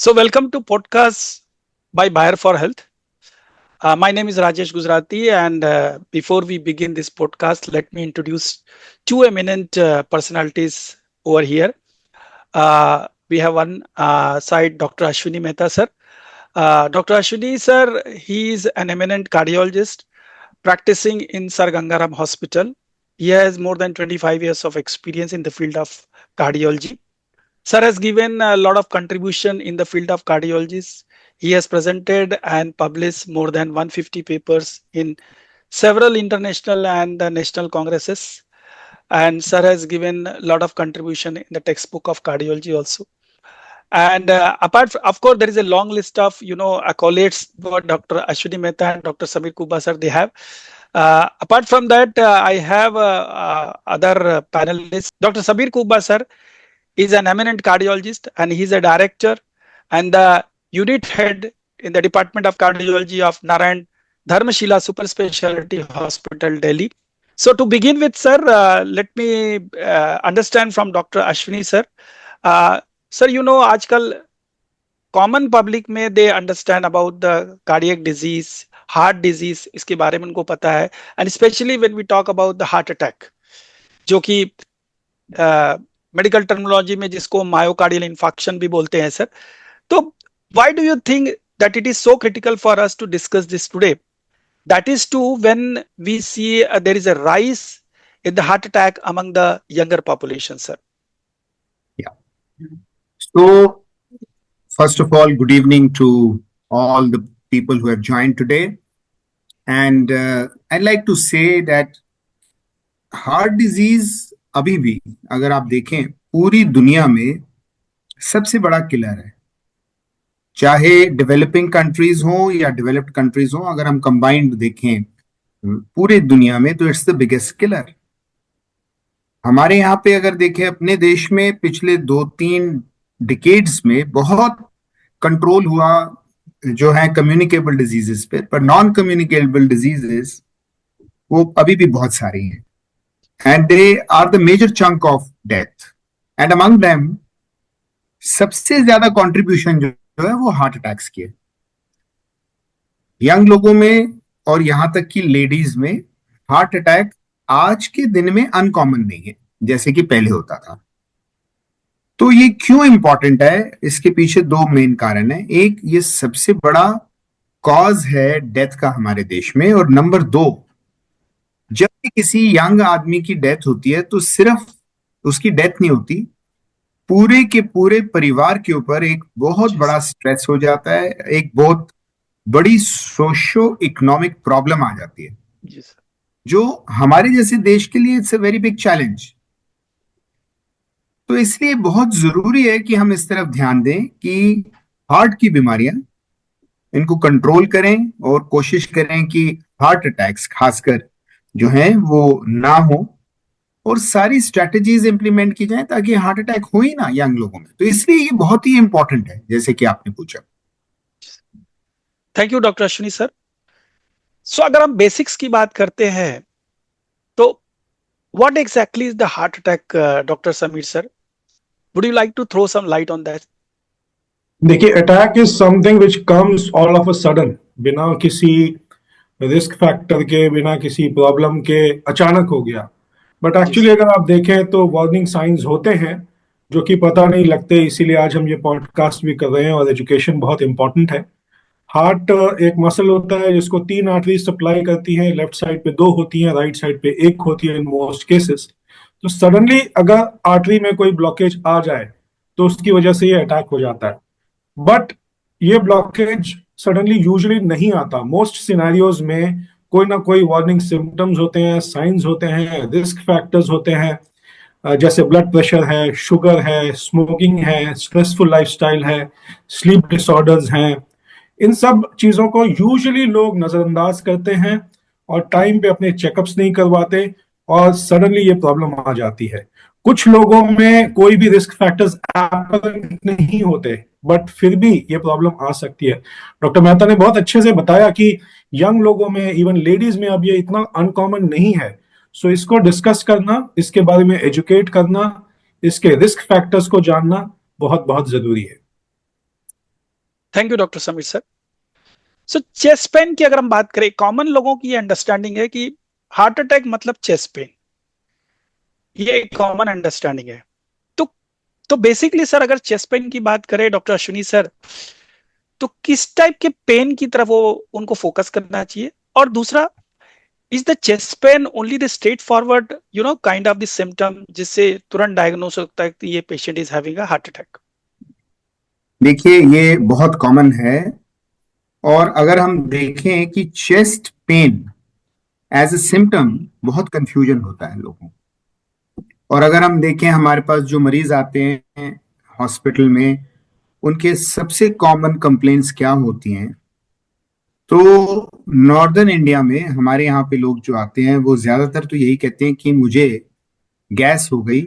So, welcome to podcast by Bayer for Health. My name is Rajesh Gujrati, and before we begin this podcast, let me introduce two eminent personalities over here. We have one side, Dr. Ashwini Mehta, sir. Dr. Ashwini, sir, he is an eminent cardiologist practicing in Sir Gangaram Hospital. He has more than 25 years of experience in the field of cardiology. Sir has given a lot of contribution in the field of cardiology. He has presented and published more than 150 papers in several international and national congresses. And Sir has given a lot of contribution in the textbook of cardiology also. And of course, there is a long list of accolades what Dr. Ashwini Mehta and Dr. Samir Kuba sir they have. Apart from that, I have other panelists. Dr. Samir Kuba sir is an eminent cardiologist and he's a director and the unit head in the Department of Cardiology of Narayan Dharmashila Super Specialty Hospital, Delhi. So to begin with, sir, let me understand from Dr. Ashwini, sir. Sir, आजकल common public में they understand about the cardiac disease, heart disease, इसके बारे में उनको पता है, and especially when we talk about the heart attack, जो कि मेडिकल टर्मिनोलॉजी में जिसको मायोकार्डियल इंफाक्शन भी बोलते हैं सर. तो why do you think that it is so critical for us to discuss this today? That is too when we see there is a rise in the heart attack among the younger population, sir. Yeah. So, first of all, good evening to all the people who have joined today. And I'd like to say that heart disease अभी भी अगर आप देखें पूरी दुनिया में सबसे बड़ा किलर है, चाहे डेवलपिंग कंट्रीज हो या डेवलप्ड कंट्रीज हो. अगर हम कंबाइंड देखें पूरे दुनिया में तो इट्स द बिगेस्ट किलर. हमारे यहाँ पे अगर देखें अपने देश में पिछले 2-3 डिकेड्स में बहुत कंट्रोल हुआ जो है कम्युनिकेबल डिजीजेस पे, पर नॉन कम्युनिकेबल डिजीजेस वो अभी भी बहुत सारी हैं. And they are the major chunk of death. And among them, सबसे ज्यादा कंट्रीब्यूशन जो है वो हार्ट अटैक्स की है. यंग लोगों में और यहां तक कि लेडीज में हार्ट अटैक आज के दिन में अनकॉमन नहीं है जैसे कि पहले होता था. तो ये क्यों इंपॉर्टेंट है? इसके पीछे 2 मेन कारण है. एक, ये सबसे बड़ा कॉज है डेथ का हमारे देश में, और नंबर 2, जब भी किसी यंग आदमी की डेथ होती है तो सिर्फ उसकी डेथ नहीं होती, पूरे के पूरे परिवार के ऊपर एक बहुत बड़ा स्ट्रेस हो जाता है, एक बहुत बड़ी सोशो इकोनॉमिक प्रॉब्लम आ जाती है जो हमारे जैसे देश के लिए it's a very big challenge. तो इसलिए बहुत जरूरी है कि हम इस तरफ ध्यान दें कि हार्ट की बीमारियां इनको कंट्रोल करें और कोशिश करें कि हार्ट अटैक्स खासकर जो है वो ना हो, और सारी स्ट्रेटजीज इंप्लीमेंट की जाए ताकि हार्ट अटैक हो ही ना यंग लोगों में. तो इसलिए ये बहुत ही इंपॉर्टेंट है जैसे कि आपने पूछा. Thank you doctor Ashwini sir. So अगर हम बेसिक्स की बात करते हैं तो what exactly is the heart attack, doctor Sameer sir? Would you like to throw some light on that? देखिए, attack is something which comes all of a sudden, बिना किसी रिस्क फैक्टर के, बिना किसी प्रॉब्लम के अचानक हो गया. बट एक्चुअली अगर आप देखें तो वार्निंग साइंस होते हैं जो कि पता नहीं लगते. इसीलिए आज हम ये पॉडकास्ट भी कर रहे हैं और एजुकेशन बहुत इंपॉर्टेंट है. हार्ट एक मसल होता है जिसको 3 आर्टरी सप्लाई करती हैं. लेफ्ट साइड पे 2 होती हैं, राइट साइड पे 1 होती है इन मोस्ट केसेस. तो सडनली अगर आर्टरी में कोई ब्लॉकेज आ जाए तो उसकी वजह से ये अटैक हो जाता है. बट ये ब्लॉकेज सडनली यूजुअली नहीं आता. मोस्ट सिनेरियोज में कोई ना कोई वार्निंग सिम्टम्स होते हैं, साइंस होते हैं, रिस्क फैक्टर्स होते हैं, जैसे ब्लड प्रेशर है, शुगर है, स्मोकिंग है, स्ट्रेसफुल लाइफस्टाइल है, स्लीप डिसऑर्डर्स हैं. इन सब चीजों को यूजुअली लोग नजरअंदाज करते हैं और टाइम पे अपने चेकअप्स नहीं करवाते और सडनली ये प्रॉब्लम आ जाती है. कुछ लोगों में कोई भी रिस्क फैक्टर्स नहीं होते बट फिर भी ये प्रॉब्लम आ सकती है. डॉक्टर मेहता ने बहुत अच्छे से बताया कि यंग लोगों में, इवन लेडीज में अब ये इतना अनकॉमन नहीं है. सो इसको डिस्कस करना, इसके बारे में एजुकेट करना, इसके रिस्क फैक्टर्स को जानना बहुत बहुत जरूरी है. Thank you doctor Sameer sir. So chest pain की अगर हम बात करें, कॉमन लोगों की अंडरस्टैंडिंग है कि हार्ट अटैक मतलब चेस्ट पेन, ये एक कॉमन अंडरस्टैंडिंग है। तो तो बेसिकली सर, अगर चेस्ट पेन की बात करें डॉक्टर अश्विनी सर, तो किस टाइप के पेन की तरफ वो उनको फोकस करना चाहिए? और दूसरा, is the chest pain only the straight forward kind of the symptom जिससे तुरंत डायग्नोस होता है कि ये patient is having a heart attack? देखिए, ये बहुत कॉमन है। और अगर हम देखें कि chest pain as a symptom, बहुत कंफ्यूजन होता है लोगों को। और अगर हम देखें हमारे पास जो मरीज आते हैं हॉस्पिटल में, उनके सबसे कॉमन कंप्लेंट्स क्या होती हैं, तो नॉर्दर्न इंडिया में हमारे यहाँ पे लोग जो आते हैं वो ज्यादातर तो यही कहते हैं कि मुझे गैस हो गई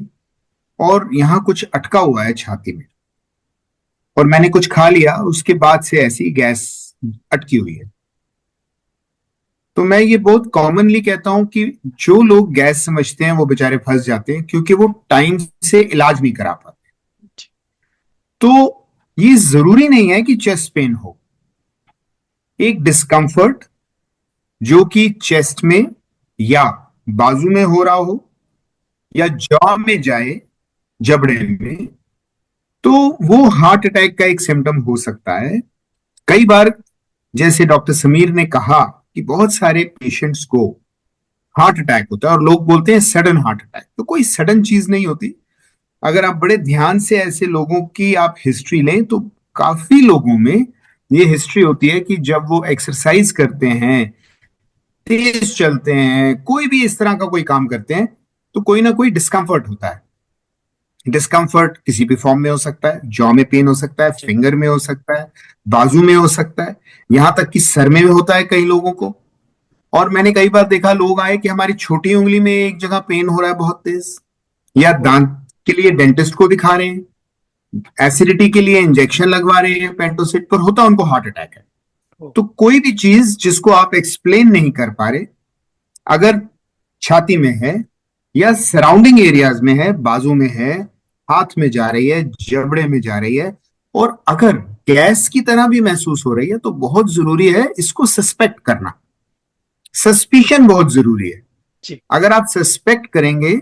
और यहाँ कुछ अटका हुआ है छाती में, और मैंने कुछ खा लिया, उसके बाद से ऐसी गैस अटकी हुई है। तो मैं ये बहुत कॉमनली कहता हूं कि जो लोग गैस समझते हैं वो बेचारे फंस जाते हैं, क्योंकि वो टाइम से इलाज नहीं करा पाते। तो ये जरूरी नहीं है कि चेस्ट पेन हो। एक डिस्कंफर्ट जो कि चेस्ट में या बाजू में हो रहा हो या जॉ में जाए, जबड़े में, तो वो हार्ट अटैक का एक सिम्टम हो सकता है। कई बार, जैसे डॉक्टर समीर ने कहा, कि बहुत सारे पेशेंट्स को हार्ट अटैक होता है और लोग बोलते हैं सडन हार्ट अटैक। तो कोई सडन चीज नहीं होती। अगर आप बड़े ध्यान से ऐसे लोगों की आप हिस्ट्री लें, तो काफी लोगों में ये हिस्ट्री होती है कि जब वो एक्सरसाइज करते हैं, तेज चलते हैं, कोई भी इस तरह का कोई काम करते हैं, तो कोई ना कोई डिस्कंफर्ट होता है। डिस्कंफर्ट किसी भी फॉर्म में हो सकता है, जॉ में पेन हो सकता है, फिंगर में हो सकता है, बाजू में हो सकता है, यहां तक कि सर में होता है कई लोगों को। और मैंने कई बार देखा, लोग आए कि हमारी छोटी उंगली में एक जगह पेन हो रहा है बहुत तेज, या दांत के लिए डेंटिस्ट को दिखा रहे हैं, एसिडिटी के लिए इंजेक्शन लगवा रहे हैं पेंटोसिट पर, होता उनको हार्ट अटैक है। तो कोई भी चीज जिसको आप एक्सप्लेन नहीं कर पा रहे, अगर छाती में है या सराउंडिंग एरियाज में है, बाजू में है, हाथ में जा रही है, जबड़े में जा रही है, और अगर गैस की तरह भी महसूस हो रही है, तो बहुत जरूरी है इसको सस्पेक्ट करना। सस्पिशन बहुत जरूरी है। जी। अगर आप सस्पेक्ट करेंगे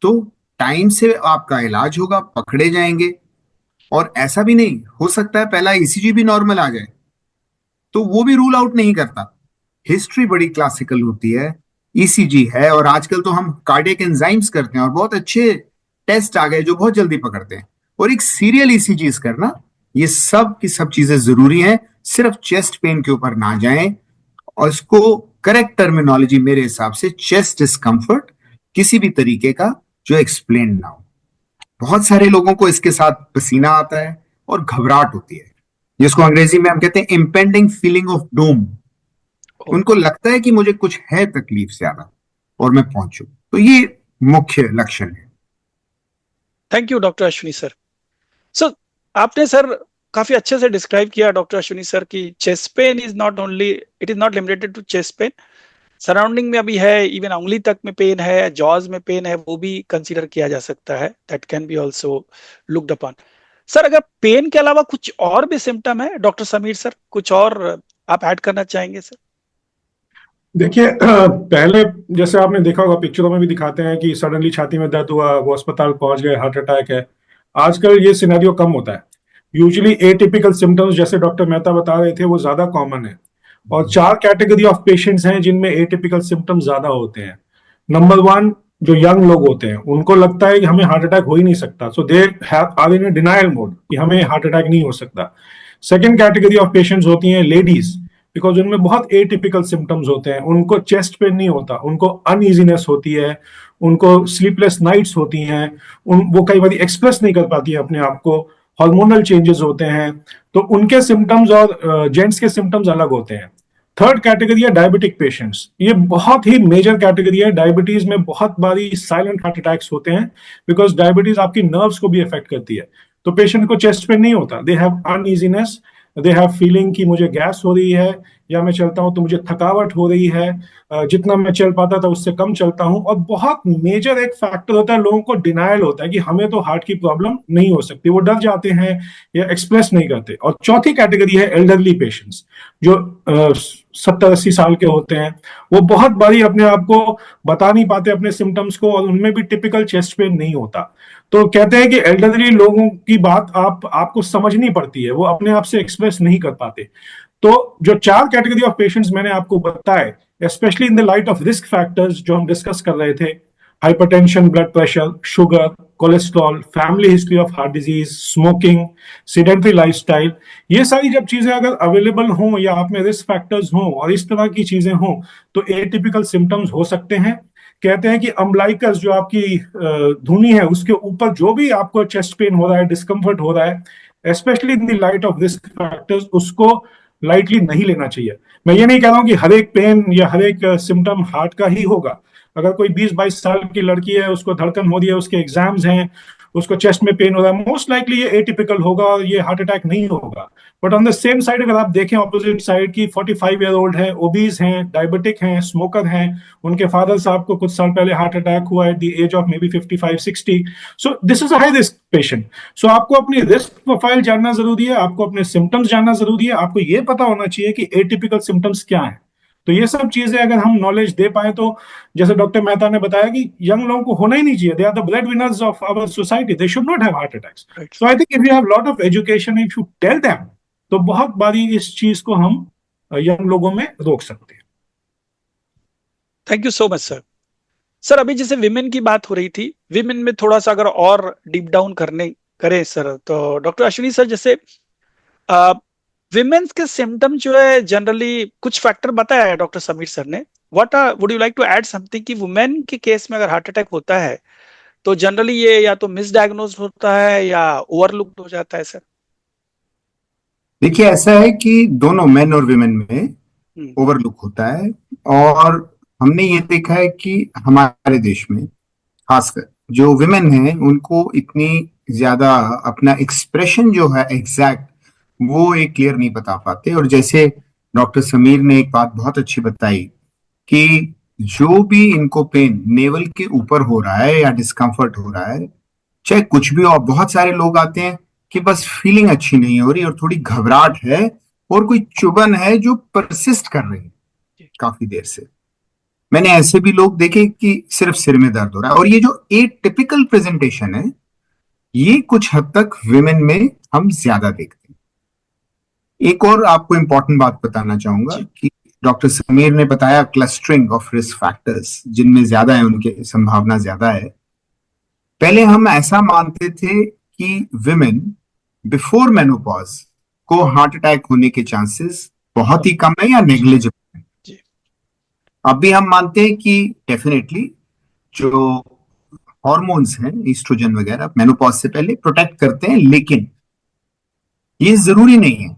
तो टाइम से आपका इलाज होगा, पकड़े जाएंगे। और ऐसा भी नहीं हो सकता है पहला ईसीजी भी नॉर्मल आ जाए, तो वो भी रूल आउट नहीं करता। हिस्ट्री बड़ी क्लासिकल होती है, ईसीजी है, और आजकल तो हम कार्डियक एंजाइम्स करते हैं और बहुत अच्छे टेस्ट आ गए जो बहुत जल्दी पकड़ते हैं। और एक सीरियल ईसीजी करना, ये सब की सब चीजें जरूरी हैं। सिर्फ चेस्ट पेन के ऊपर ना जाएं, और इसको करेक्ट टर्मिनोलॉजी मेरे हिसाब से चेस्ट डिस्कंफर्ट किसी भी तरीके का जो एक्सप्लेन ना हो। बहुत सारे लोगों को इसके साथ पसीना आता है और घबराहट होती है, जिसको अंग्रेजी में हम कहते हैं इम्पेंडिंग फीलिंग ऑफ डूम। उनको लगता है कि मुझे कुछ है तकलीफ ज्यादा और मैं पहुंचू। तो ये मुख्य लक्षण है। Thank you doctor Ashwini sir. So आपने सर काफी अच्छे से डिस्क्राइब किया डॉक्टर अश्विनी सर की chest pain is not only, it is not limited to chest pain, surrounding में अभी है, इवन उंगली तक में पेन है, जॉज में पेन है, वो भी कंसीडर किया जा सकता है, that can be also looked upon. Sir, अगर पेन के अलावा कुछ और भी सिम्टम है डॉक्टर समीर सर, कुछ और आप ऐड करना चाहेंगे सर? देखिए, पहले जैसे आपने देखा होगा, पिक्चरों में भी दिखाते हैं कि सडनली छाती में दर्द हुआ, वो अस्पताल पहुंच गए, हार्ट अटैक है। आजकल ये सिनेरियो कम होता है। यूजुअली एटिपिकल सिम्टम्स, जैसे डॉक्टर मेहता बता रहे थे, वो ज्यादा कॉमन है। और 4 कैटेगरी ऑफ पेशेंट्स हैं जिनमें एटिपिकल सिम्टम्स ज्यादा होते हैं। नंबर 1, जो यंग लोग होते हैं, उनको लगता है कि हमें हार्ट अटैक हो ही नहीं सकता, so they are in denial mode कि हमें हार्ट अटैक नहीं हो सकता। सेकेंड कैटेगरी ऑफ पेशेंट्स होती हैं लेडीज, बिकॉज उनमें बहुत एटिपिकल सिम्टम्स होते हैं। उनको चेस्ट पेन नहीं होता, उनको अनइजीनेस होती है, उनको स्लीपलेस नाइट्स होती हैं, वो कई बार एक्सप्रेस नहीं कर पाती है अपने आप को, हार्मोनल चेंजेस होते हैं। तो उनके सिम्टम्स और जेंट्स के सिम्टम्स अलग होते हैं। थर्ड कैटेगरी है डायबिटिक पेशेंट्स। ये बहुत ही मेजर कैटेगरी है। डायबिटीज में बहुत बारी साइलेंट हार्ट अटैक्स होते हैं, बिकॉज डायबिटीज आपकी नर्व्स को भी अफेक्ट करती है। तो पेशेंट को चेस्ट पेन नहीं होता, they have uneasiness, they have feeling कि मुझे गैस हो रही है, या मैं चलता हूं तो मुझे थकावट हो रही है, जितना मैं चल पाता था उससे कम चलता हूं। और बहुत मेजर एक फैक्टर होता है, लोगों को डिनायल होता है कि हमें तो हार्ट की प्रॉब्लम नहीं हो सकती, वो डर जाते हैं या एक्सप्रेस नहीं करते। और चौथी कैटेगरी है एल्डरली पेशेंट्स, जो 70-80 साल के होते हैं। वो बहुत बारी अपने आप को बता नहीं पाते अपने सिम्टम्स को, और उनमें भी टिपिकल चेस्ट पेन नहीं होता। तो कहते हैं कि एल्डरली लोगों की बात आपको समझनी पड़ती है, वो अपने आप से एक्सप्रेस नहीं कर पाते। तो जो 4 कैटेगरी ऑफ पेशेंट्स मैंने आपको बताए, specially in the light of risk factors जो हम डिस्कस कर रहे थे, hypertension, blood pressure, sugar, cholesterol, family history of heart disease, smoking, sedentary lifestyle, ये सारी जब चीजें अगर अवेलेबल हों या आप में रिस्क फैक्टर्स हों और इस तरह की चीजें हों, तो एटिपिकल सिम्टम्स हो सकते हैं। कहते हैं कि अम्बलाइकस, जो आपकी धुनी है, उसके ऊपर जो भी आपको चेस्ट पेन हो रहा है, डिस्कम्फर्ट हो रहा है, specially in the light of risk factors, उसको लाइटली नहीं लेना चाहिए। मैं ये नहीं कह रहा हूं कि हर एक पेन या हर एक सिम्टम हार्ट का ही होगा। अगर कोई 20-22 साल की लड़की है, उसको धड़कन हो रही है, उसके एग्जाम्स हैं, उसको चेस्ट में पेन हो रहा है, मोस्ट लाइकली ये एटिपिकल होगा और ये हार्ट अटैक नहीं होगा। But on the same side अगर आप देखें ऑपोजिट साइड की, 45 ईयर ओल्ड है, ओबीज हैं, डायबिटिक हैं, स्मोकर हैं, उनके फादर साहब को कुछ साल पहले हार्ट अटैक हुआ at the age of may be 55-60, so this is a high risk patient. So आपको अपनी रिस्क प्रोफाइल जानना जरूरी है, आपको अपने सिम्टम्स जानना जरूरी है, आपको ये पता होना चाहिए कि एटिपिकल सिम्टम्स क्या है। तो ये सब चीजें अगर हम नॉलेज दे पाए, तो जैसे डॉक्टर मेहता ने बताया कि यंग लोगों को होना ही नहीं चाहिए, they are the bread winners of our society, they should not have heart attacks. Right. So I think if you have lot of education, if you tell them, तो बहुत बारी इस चीज को हम यंग लोगों में रोक सकते हैं। Thank you so much sir. Sir अभी जैसे विमेन की बात हो रही थी, विमेन में थोड़ा सा अगर और डीप डाउन करने करें सर, तो डॉक्टर अश्विनी सर, जैसे विमेन्स के सिम्टम जो है जनरली कुछ फैक्टर बताया है डॉक्टर समीर सर ने। What would you like to add something कि वुमेन के केस में अगर हार्ट अटैक होता है तो जनरली ये या तो मिसडायग्नोज होता है या ओवरलुक्ड हो जाता है सर? देखिए, ऐसा है कि दोनों मेन और विमेन में हम्म, ओवरलुक होता है। और हमने ये देखा है कि हमारे देश में खासकर जो विमेन हैं उनको इतनी ज्यादा अपना एक्सप्रेशन जो है एग्जैक्ट वो एक क्लियर नहीं बता पाते। और जैसे डॉक्टर समीर ने एक बात बहुत अच्छी बताई कि जो भी इनको पेन नेवल के ऊपर हो रहा है या डिस्कम्फर्ट हो रहा है, चाहे कुछ भी हो, बहुत सारे लोग आते हैं कि बस फीलिंग अच्छी नहीं हो रही और थोड़ी घबराहट है और कोई चुभन है जो परसिस्ट कर रही है जी, काफी देर से। मैंने ऐसे भी लोग देखे कि सिर्फ सिर में दर्द हो रहा है। और ये जो ए टिपिकल प्रेजेंटेशन है, ये कुछ हद तक विमेन में हम ज्यादा देखते हैं। एक और आपको इंपॉर्टेंट बात बताना चाहूंगा जी, कि डॉक्टर समीर ने बताया क्लस्टरिंग ऑफ रिस्क फैक्टर्स जिनमें ज्यादा है, उनकी संभावना ज्यादा है। पहले हम ऐसा मानते थे कि विमेन बिफोर मेनोपॉज को हार्ट अटैक होने के चांसेस बहुत ही कम है या नेग्लिजिबल है। जी, अब भी हम मानते हैं कि डेफिनेटली जो हॉर्मोन्स हैं, ईस्ट्रोजन वगैरह, मेनोपॉज से पहले प्रोटेक्ट करते हैं, लेकिन ये जरूरी नहीं है।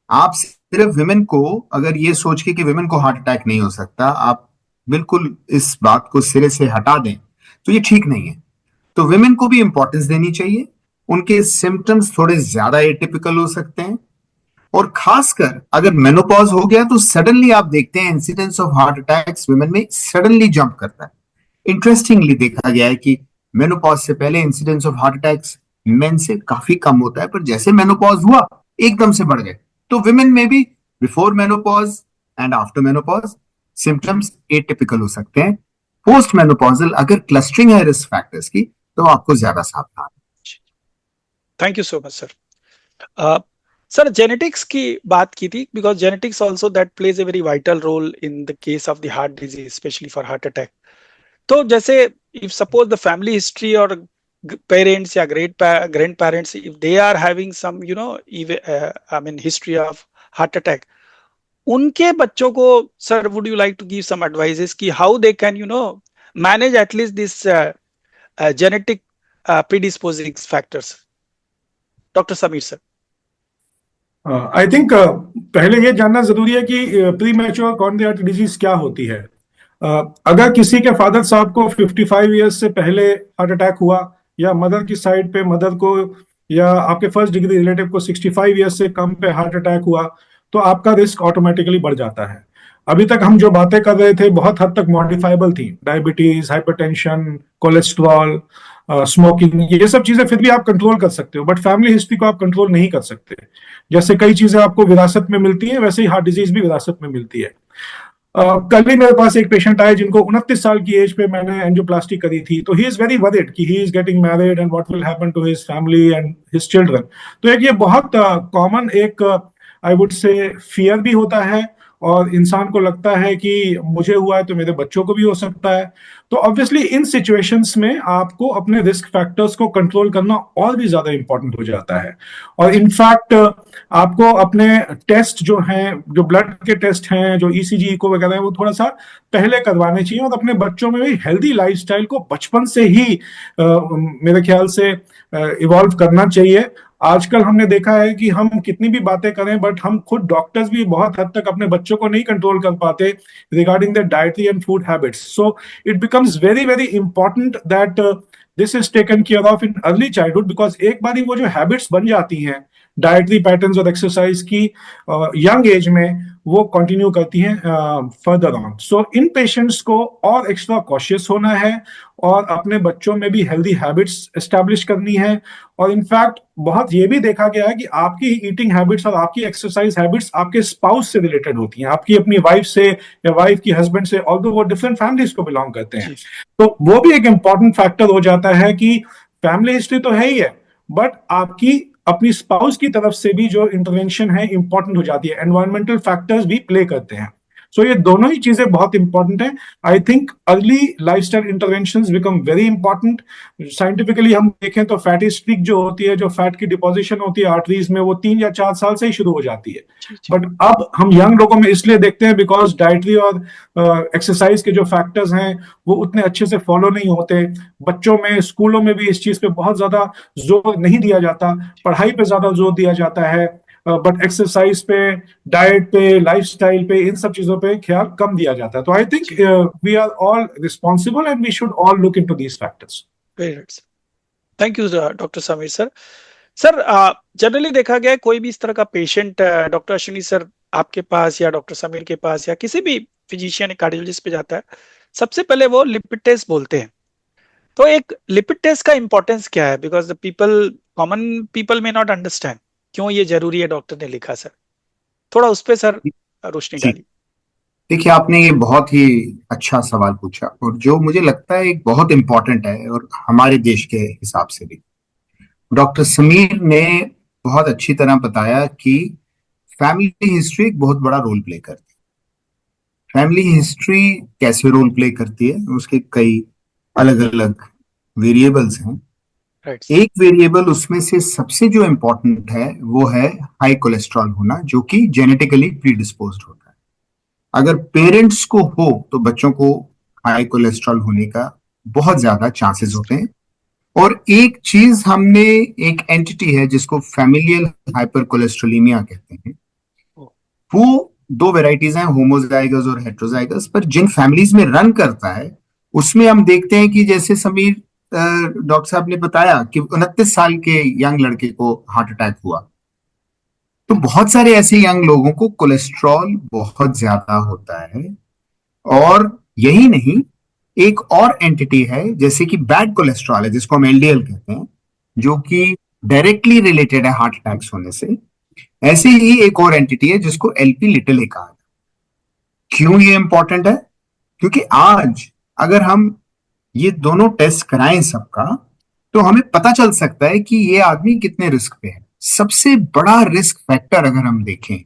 आप सिर्फ विमेन को, अगर ये सोच के कि विमेन को हार्ट अटैक नहीं हो सकता, आप बिल्कुल इस बात को सिरे से हटा दें, तो ये ठीक नहीं है। तो विमेन को भी इंपॉर्टेंस देनी चाहिए। उनके सिम्टम्स थोड़े ज्यादा एटिपिकल हो सकते हैं, और खासकर अगर मेनोपॉज हो गया तो सडनली आप देखते हैं incidence of heart attacks women में सडनली जंप करता है। इंटरेस्टिंगली देखा गया है कि मेनोपॉज से पहले incidence of heart attacks main से काफी कम होता है, पर जैसे मेनोपॉज हुआ एकदम से बढ़ गए। तो विमेन में भी before menopause and after menopause symptoms atypical हो सकते हैं। पोस्ट मेनोपॉजल अगर क्लस्टरिंग है रिस्क फैक्टर्स की, तो आपको ज्यादा सावधान। Thank you so much sir. Sir genetics की बात की थी, because genetics also that plays a very vital role in the case of the heart disease, specially for heart attack. तो जैसे if suppose the family history और parents या grandparents, if they are having some I mean history of heart attack, उनके बच्चों को sir would you like to give some advises कि how they can manage at least this genetic predisposing factors? Doctor Sameer sir. I think पहले ये जानना जरूरी है कि प्री मैच्योर कॉर्निया डिजीज क्या होती है। अगर किसी के फादर साहब को 55 ईयर्स से पहले हार्ट अटैक हुआ, या मदर की साइड पे मदर को या आपके फर्स्ट डिग्री रिलेटिव को 65 ईयर्स से कम पे हार्ट अटैक हुआ, तो आपका रिस्क ऑटोमेटिकली बढ़ जाता है। अभी तक हम जो बातें कर रहे थे बहुत हद तक मॉडिफाइबल थी, डायबिटीज, हाइपरटेंशन, कोलेस्ट्रॉल, स्मोकिंग, ये सब चीजें फिर भी आप कंट्रोल कर सकते हो, बट फैमिली हिस्ट्री को आप कंट्रोल नहीं कर सकते। जैसे कई चीजें आपको विरासत में मिलती हैं, वैसे ही हार्ट डिजीज भी विरासत में मिलती है। कल ही मेरे पास एक पेशेंट आए जिनको 29 साल की एज पे मैंने एंजियोप्लास्टी करी थी, तो ही इज वेरी वरीड कि he is getting married and what will happen to his family and his children. तो एक ये बहुत कॉमन एक आई वुड से फियर भी होता है, और इंसान को लगता है कि मुझे हुआ है तो मेरे बच्चों को भी हो सकता है। तो ऑब्वियसली इन सिचुएशंस में आपको अपने रिस्क फैक्टर्स को कंट्रोल करना और भी ज्यादा इंपॉर्टेंट हो जाता है। और इनफैक्ट आपको अपने टेस्ट जो हैं, जो ब्लड के टेस्ट हैं, जो ईसीजी, इको वगैरह है, वो थोड़ा सा पहले करवाने चाहिए, और अपने बच्चों में भी हेल्दी लाइफस्टाइल को बचपन से ही मेरे ख्याल से इवॉल्व करना चाहिए। आजकल हमने देखा है कि हम कितनी भी बातें करें, बट हम खुद डॉक्टर्स भी बहुत हद तक अपने बच्चों को नहीं कंट्रोल कर पाते regarding the dietary and food habits. So it becomes very very important that this is taken care of in early childhood, because एक बार वो जो हैबिट्स बन जाती हैं डाइटरी पैटर्न्स और एक्सरसाइज की यंग एज में, वो कंटिन्यू करती हैं further on. So in patients को और एक्स्ट्रा कॉशियस होना है, और अपने बच्चों में भी हेल्दी हैबिट्स एस्टैब्लिश करनी है। और इनफैक्ट बहुत ये भी देखा गया है कि आपकी ईटिंग हैबिट्स और आपकी एक्सरसाइज हैबिट्स आपके स्पाउस से रिलेटेड होती हैं, आपकी अपनी वाइफ से या वाइफ की हस्बैंड से, ऑल्दो वो डिफरेंट फैमिलीज को बिलोंग करते हैं। तो वो भी एक इंपॉर्टेंट फैक्टर हो जाता है कि फैमिली हिस्ट्री तो है ही है, बट आपकी अपनी स्पाउस की तरफ से भी जो इंटरवेंशन है इंपॉर्टेंट हो जाती है, एनवायरमेंटल फैक्टर्स भी प्ले करते हैं। सो ये दोनों ही चीजें बहुत इंपॉर्टेंट है। I think early lifestyle interventions become very important. Scientifically हम देखें तो फैटी स्ट्रिक जो होती है, जो फैट की डिपोजिशन होती है आर्टरीज में, वो 3 या 4 साल से ही शुरू हो जाती है। बट अब हम यंग लोगों में इसलिए देखते हैं बिकॉज डाइटरी और एक्सरसाइज के जो फैक्टर्स हैं वो उतने अच्छे से फॉलो नहीं होते। बच्चों में, स्कूलों में भी इस चीज पे बहुत ज्यादा जोर नहीं दिया जाता, पढ़ाई पे ज्यादा जोर दिया जाता है, बट एक्सरसाइज पे, डाइट पे, लाइफस्टाइल पे, इन सब चीजों पे ख्याल कम दिया जाता है। तो I think we are all responsible and we should all look into these factors. Thank you doctor Sameer sir. Sir generally देखा गया है कोई भी इस तरह का पेशेंट डॉक्टर अश्विनी सर आपके पास या डॉक्टर समीर के पास या किसी भी फिजिशियन या कार्डियोलॉजिस्ट पे जाता है, सबसे पहले वो लिपिड टेस्ट बोलते हैं। तो एक लिपिड टेस्ट का इंपॉर्टेंस क्या है? Because the people, common people में नॉट अंडरस्टैंड क्यों ये जरूरी है, डॉक्टर ने लिखा। सर थोड़ा उस पे सर रोशनी डालिए। देखिए, आपने ये बहुत ही अच्छा सवाल पूछा, और जो मुझे लगता है एक बहुत इंपॉर्टेंट है, और हमारे देश के हिसाब से भी। डॉक्टर समीर ने बहुत अच्छी तरह बताया कि फैमिली हिस्ट्री एक बहुत बड़ा रोल प्ले करती है। फैमिली हिस्ट्री कैसे रोल प्ले करती है, उसके कई अलग अलग वेरिएबल्स हैं। एक वेरिएबल उसमें से सबसे जो इम्पोर्टेंट है वो है हाई कोलेस्ट्रॉल होना, जो कि जेनेटिकली प्रीडिस्पोज्ड होता है। अगर पेरेंट्स को हो तो बच्चों को हाई कोलेस्ट्रॉल होने का बहुत ज्यादा चांसेस होते हैं। और एक चीज हमने, एक एंटिटी है जिसको फैमिलियल हाइपरकोलेस्ट्रोलेमिया कहते हैं, वो 2 वेराइटीज हैं, होमोजाइगस और हेट्रोजाइगस। पर जिन फैमिलीज में रन करता है उसमें हम देखते हैं कि जैसे समीर डॉक्टर साहब ने बताया कि 29 साल के यंग लड़के को हार्ट अटैक हुआ, तो बहुत सारे ऐसे यंग लोगों को कोलेस्ट्रॉल बहुत ज्यादा होता है। और यही नहीं, एक और एंटिटी है जैसे कि बैड कोलेस्ट्रॉल है, जिसको हम एलडीएल कहते हैं, जो कि डायरेक्टली रिलेटेड है हार्ट अटैक्स होने से। ऐसे ही एक और एंटिटी है जिसको एलपी लिटिल ए कहा है। क्यों ये इंपॉर्टेंट है? क्योंकि आज अगर हम ये दोनों टेस्ट कराएं सबका, तो हमें पता चल सकता है कि ये आदमी कितने रिस्क पे है। सबसे बड़ा रिस्क फैक्टर अगर हम देखें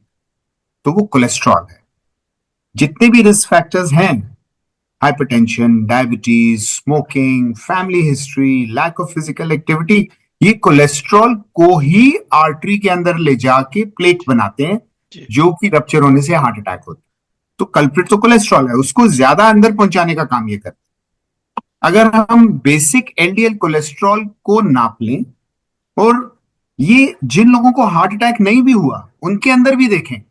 तो वो कोलेस्ट्रॉल है। जितने भी रिस्क फैक्टर्स हैं, hypertension, diabetes, smoking, family history, lack of physical activity, ये कोलेस्ट्रॉल को ही आर्टरी के अंदर ले जाके प्लेक बनाते हैं, जो कि रप्चर होने से हार्ट अटैक होता है। तो कल्प्रिट तो कोलेस्ट्रॉल है, उसको ज्यादा अंदर पहुंचाने का काम ये करता है। अगर हम बेसिक एलडीएल कोलेस्ट्रॉल को नाप लें, और ये जिन लोगों को हार्ट अटैक नहीं भी हुआ उनके अंदर भी देखें,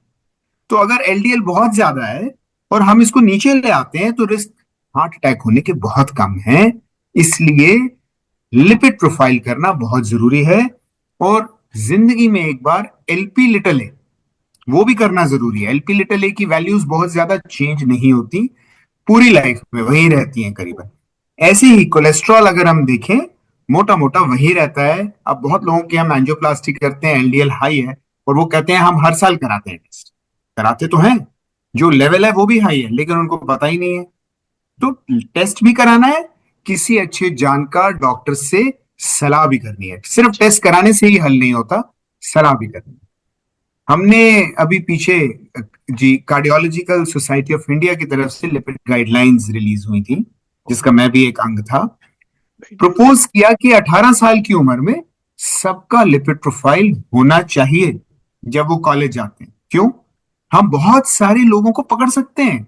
तो अगर एलडीएल बहुत ज्यादा है और हम इसको नीचे ले आते हैं तो रिस्क हार्ट अटैक होने के बहुत कम है। इसलिए लिपिड प्रोफाइल करना बहुत जरूरी है। और जिंदगी में एक बार एलपी लिटिल ए वो भी करना जरूरी है। एलपी लिटिल ए की वैल्यूज बहुत ज्यादा चेंज नहीं होती, पूरी लाइफ में वही रहती हैं करीबन। ऐसे ही कोलेस्ट्रॉल अगर हम देखें, मोटा मोटा वही रहता है। अब बहुत लोगों के हम एंजियोप्लास्टी करते हैं, एलडीएल हाई है, और वो कहते हैं हम हर साल कराते हैं टेस्ट। कराते तो हैं, जो लेवल है वो भी हाई है, लेकिन उनको पता ही नहीं है। तो टेस्ट भी कराना है, किसी अच्छे जानकार डॉक्टर से सलाह भी करनी है। सिर्फ टेस्ट कराने से ही हल नहीं होता, सलाह भी करनी है। हमने अभी पीछे जी कार्डियोलॉजिकल सोसाइटी ऑफ इंडिया की तरफ से लिपिड गाइडलाइंस रिलीज हुई थी, जिसका मैं भी एक अंग था। प्रपोज किया कि 18 साल की उम्र में सबका लिपिड प्रोफाइल होना चाहिए जब वो कॉलेज जाते हैं। क्यों? हम बहुत सारे लोगों को पकड़ सकते हैं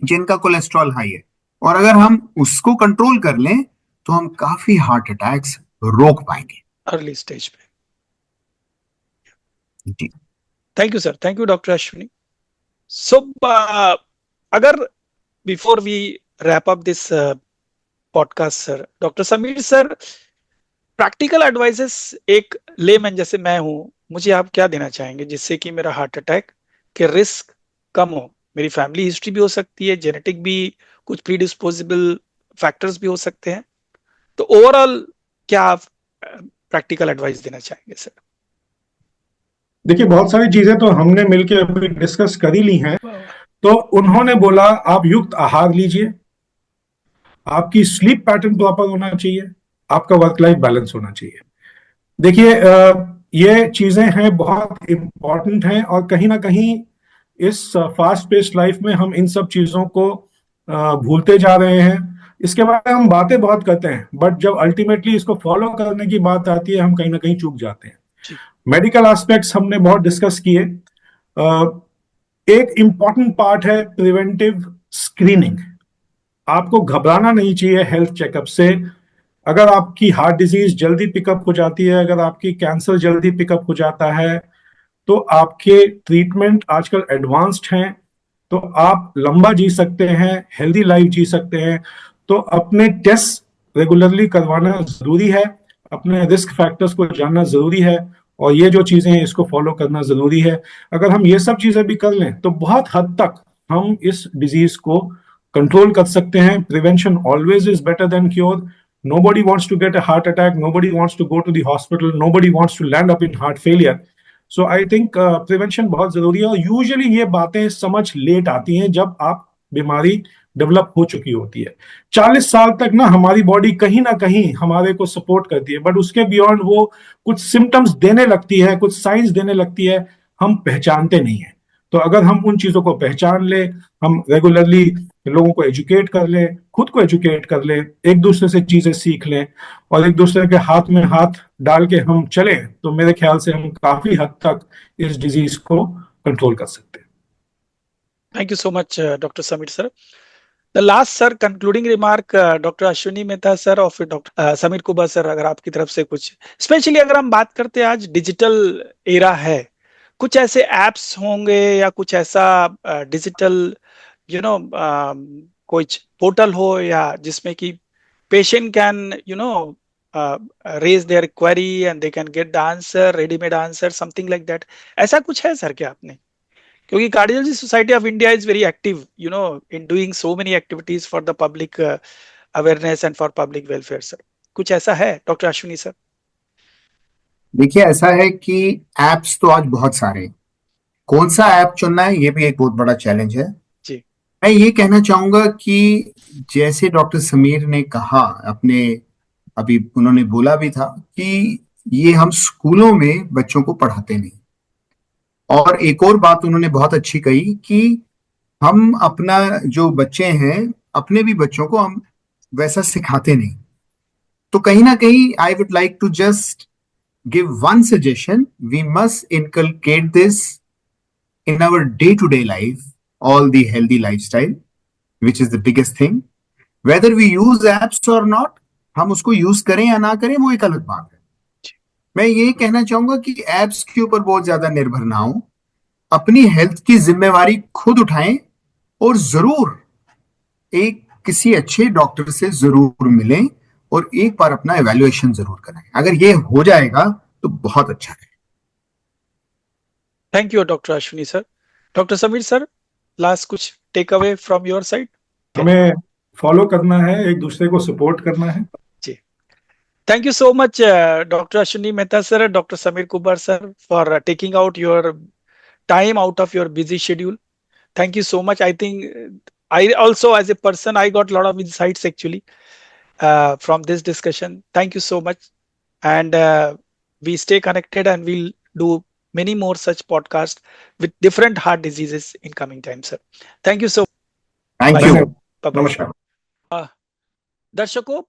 जिनका कोलेस्ट्रॉल हाई है, और अगर हम उसको कंट्रोल कर लें तो हम काफी हार्ट अटैक्स रोक पाएंगे अर्ली स्टेज पे। जी। Thank you sir, thank you doctor Ashwini. So अगर before we wrap up this podcast sir, doctor Sameer sir, practical advices एक लेमैन जैसे मैं हूं, मुझे आप क्या देना चाहेंगे जिससे कि मेरा हार्ट अटैक के रिस्क कम हो? मेरी फैमिली हिस्ट्री भी हो सकती है, जेनेटिक भी, कुछ प्रीडिस्पोजेबल फैक्टर्स भी हो सकते हैं। तो ओवरऑल क्या आप प्रैक्टिकल एडवाइस देना चाहेंगे सर? देखिए, बहुत सारी चीजें तो हमने मिलकर अभी डिस्कस कर ही ली हैं। तो उन्होंने बोला आप युक्त आहार लीजिए, आपकी स्लीप पैटर्न प्रॉपर होना चाहिए, आपका वर्क लाइफ बैलेंस होना चाहिए। देखिए, ये चीजें हैं, बहुत इंपॉर्टेंट हैं, और कहीं ना कहीं इस फास्ट पेस्ड लाइफ में हम इन सब चीजों को भूलते जा रहे हैं। इसके बारे में हम बातें बहुत करते हैं, बट जब अल्टीमेटली इसको फॉलो करने की बात आती है हम कहीं ना कहीं चूक जाते हैं। मेडिकल एस्पेक्ट्स हमने बहुत डिस्कस किए। एक इंपॉर्टेंट पार्ट है प्रिवेंटिव स्क्रीनिंग। आपको घबराना नहीं चाहिए हेल्थ चेकअप से। अगर आपकी हार्ट डिजीज जल्दी पिकअप हो जाती है, अगर आपकी कैंसर जल्दी पिकअप हो जाता है, तो आपके ट्रीटमेंट आजकल एडवांस्ड हैं, तो आप लंबा जी सकते हैं, हेल्दी लाइफ जी सकते हैं। तो अपने टेस्ट रेगुलरली करवाना जरूरी है, अपने रिस्क फैक्टर्स को जानना जरूरी है, और ये जो चीजें हैं इसको फॉलो करना जरूरी है। अगर हम ये सब चीजें भी कर लें तो बहुत हद तक हम इस डिजीज को कंट्रोल कर सकते हैं। Prevention always is better than cure. Nobody wants to get a heart attack. Nobody wants to go to the hospital. Nobody wants to land up in heart failure. So I think prevention बहुत जरूरी है, और usually ये बातें समझ late आती हैं जब आप बीमारी डेवलप हो चुकी होती है। 40 साल तक ना हमारी बॉडी कहीं ना कहीं हमारे को सपोर्ट करती है, बट उसके बियॉन्ड वो कुछ सिम्टम्स देने लगती है, कुछ साइंस देने लगती है, हम पहचानते नहीं है। तो अगर हम उन चीजों को पहचान ले, हम रेगुलरली लोगों को एजुकेट कर ले, खुद को एजुकेट कर ले, एक दूसरे से चीजें सीख लें, और एक दूसरे के हाथ में हाथ डाल के हम चले, तो मेरे ख्याल से हम काफी हद तक इस डिजीज को कंट्रोल कर सकते हैं। Thank you so much doctor Sameer sir. The last sir concluding remark doctor Ashwini Mehta sir और फिर डॉक्टर समीर कुबा सर, अगर आपकी तरफ से कुछ, स्पेशली अगर हम बात करते हैं आज डिजिटल एरा है, कुछ ऐसे एप्स होंगे या कुछ ऐसा डिजिटल यू नो कोई पोर्टल हो या जिसमें कि patient can raise their query and they can get the answer, ready made answer, something like that, ऐसा कुछ है सर क्या आपने? क्योंकि cardiology society of India is very active in doing so many activities for the public awareness and for public welfare sir, कुछ ऐसा है doctor Ashwini sir? देखिए, ऐसा है कि एप्स तो आज बहुत सारे हैं, कौन सा ऐप चुनना है ये भी एक बहुत बड़ा चैलेंज है जी। मैं ये कहना चाहूंगा कि जैसे डॉक्टर समीर ने कहा, अपने अभी उन्होंने बोला भी था कि ये हम स्कूलों में बच्चों को पढ़ाते नहीं, और एक और बात उन्होंने बहुत अच्छी कही कि हम अपना जो बच्चे हैं, अपने भी बच्चों को हम वैसा सिखाते नहीं। तो कहीं ना कहीं I would like to just give one suggestion: we must inculcate this in our day-to-day life, all the healthy lifestyle, which is the biggest thing. Whether we use apps or not, हम उसको use करें या ना करें वो एक अलग बात है। मैं ये कहना चाहूंगा कि एप्स के ऊपर बहुत ज्यादा निर्भर ना हो, अपनी हेल्थ की जिम्मेवारी खुद उठाएं, और जरूर एक किसी अच्छे डॉक्टर से जरूर मिलें और एक बार अपना एवेल्युएशन जरूर कराएं। अगर ये हो जाएगा तो बहुत अच्छा है। Thank you doctor Ashwini sir. Doctor Sameer sir, last कुछ take away from your side? हमें फॉलो करना है, एक दूसरे को सपोर्ट करना है। जी, thank you so much, Dr. Ashwini Mehta sir, Dr. Samir Kumar sir, for taking out your time out of your busy schedule. Thank you so much. I think I also, as a person, I got a lot of insights actually from this discussion. Thank you so much. And we stay connected and we'll do many more such podcasts with different heart diseases in coming time, sir. Thank you so much. Thank Bye. You. धन्यवाद। Bye-bye. नमस्कार। दर्शकों,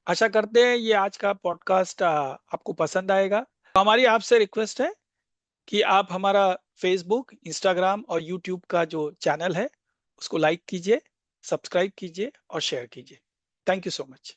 आशा करते हैं ये आज का podcast आपको पसंद आएगा। हमारी आपसे रिक्वेस्ट है कि आप हमारा फेसबुक, इंस्टाग्राम और यूट्यूब का जो चैनल है उसको लाइक कीजिए, सब्सक्राइब कीजिए और शेयर कीजिए। Thank you so much.